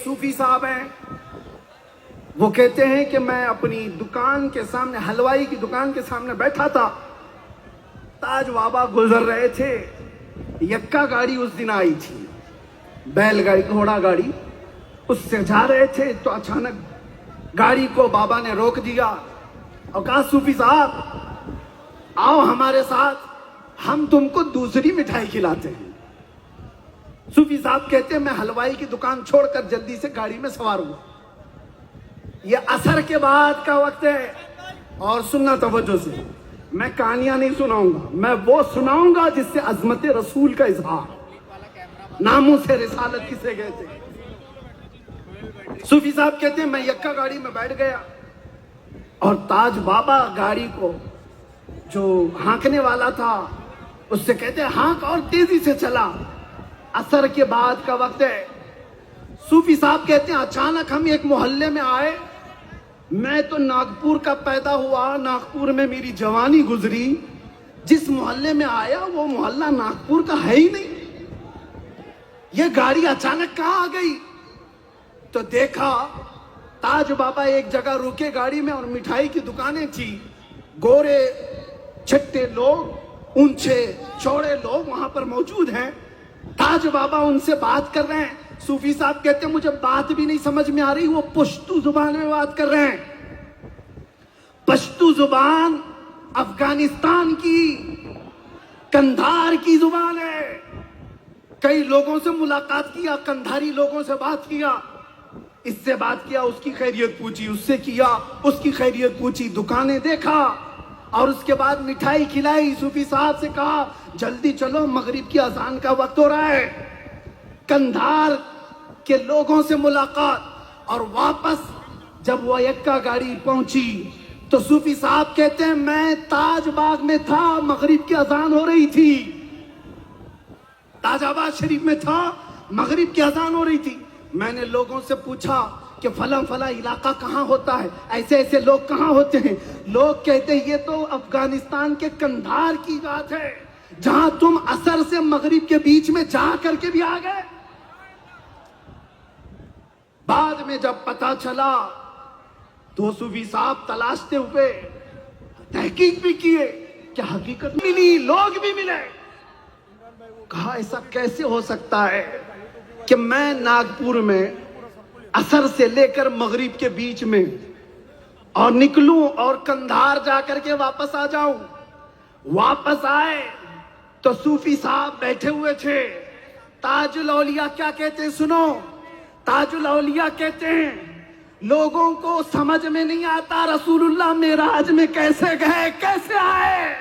صوفی صاحب ہیں، وہ کہتے ہیں کہ میں اپنی دکان کے سامنے، حلوائی کی دکان کے سامنے بیٹھا تھا، تاج بابا گزر رہے تھے، یکا گاڑی اس دن آئی تھی، بیل گاڑی، گھوڑا گاڑی، اس سے جا رہے تھے تو اچانک گاڑی کو بابا نے روک دیا اور کہا صوفی صاحب آؤ ہمارے ساتھ، ہم تم کو دوسری مٹھائی کھلاتے ہیں۔ صوفی صاحب کہتے ہیں میں حلوائی کی دکان چھوڑ کر جلدی سے گاڑی میں سوار ہوا۔ یہ عصر کے بعد کا وقت ہے، اور سننا توجہ سے، میں کہانیاں نہیں سناؤں گا، میں وہ سناؤں گا جس سے عظمت رسول کا اظہار، ناموس رسالت کسے کہتے ہیں۔ صوفی صاحب کہتے ہیں میں یکا گاڑی میں بیٹھ گیا اور تاج بابا گاڑی کو جو ہانکنے والا تھا اس سے کہتے ہیں ہانک اور تیزی سے چلا۔ عصر کے بعد کا وقت ہے۔ صوفی صاحب کہتے ہیں اچانک ہم ایک محلے میں آئے، میں تو ناگپور کا پیدا ہوا، ناگپور میں میری جوانی گزری، جس محلے میں آیا وہ محلہ ناگپور کا ہے ہی نہیں، یہ گاڑی اچانک کہاں آ گئی؟ تو دیکھا تاج بابا ایک جگہ رکے گاڑی میں اور مٹھائی کی دکانیں تھی، گورے چھٹے لوگ، اونچے چوڑے لوگ وہاں پر موجود ہیں، تاج بابا ان سے بات کر رہے ہیں۔ صوفی صاحب کہتے ہیں مجھے بات بھی نہیں سمجھ میں آ رہی، وہ پشتو زبان میں بات کر رہے ہیں۔ پشتو زبان افغانستان کی کندھار کی زبان ہے۔ کئی لوگوں سے ملاقات کیا، کندھاری لوگوں سے بات کیا، اس سے بات کیا، اس کی خیریت پوچھی، اس سے کیا، اس کی خیریت پوچھی، دکانیں دیکھا اور اس کے بعد مٹھائی کھلائی۔ صوفی صاحب سے کہا جلدی چلو مغرب کی اذان کا وقت ہو رہا ہے۔ کندھار کے لوگوں سے ملاقات، اور واپس جب وہ یکا گاڑی پہنچی تو صوفی صاحب کہتے ہیں میں تاج باغ میں تھا، مغرب کی اذان ہو رہی تھی، تاج آباد شریف میں تھا، مغرب کی اذان ہو رہی تھی۔ میں نے لوگوں سے پوچھا کہ فلاں فلاں علاقہ کہاں ہوتا ہے، ایسے ایسے لوگ کہاں ہوتے ہیں؟ لوگ کہتے ہیں یہ تو افغانستان کے کندھار کی بات ہے، جہاں تم عصر سے مغرب کے بیچ میں جا کر کے بھی آ گئے۔ بعد میں جب پتا چلا تو صوفی صاحب تلاشتے ہوئے تحقیق بھی کیے کہ حقیقت ملی، لوگ بھی ملے۔ کہا ایسا کیسے ہو سکتا ہے کہ میں ناگپور میں عصر سے لے کر مغرب کے بیچ میں اور نکلوں اور کندھار جا کر کے واپس آ جاؤں؟ واپس آئے تو صوفی صاحب بیٹھے ہوئے تھے۔ تاج الاولیاء کیا کہتے ہیں سنو، تاج الاولیاء کہتے ہیں لوگوں کو سمجھ میں نہیں آتا رسول اللہ معراج میں کیسے گئے، کیسے آئے۔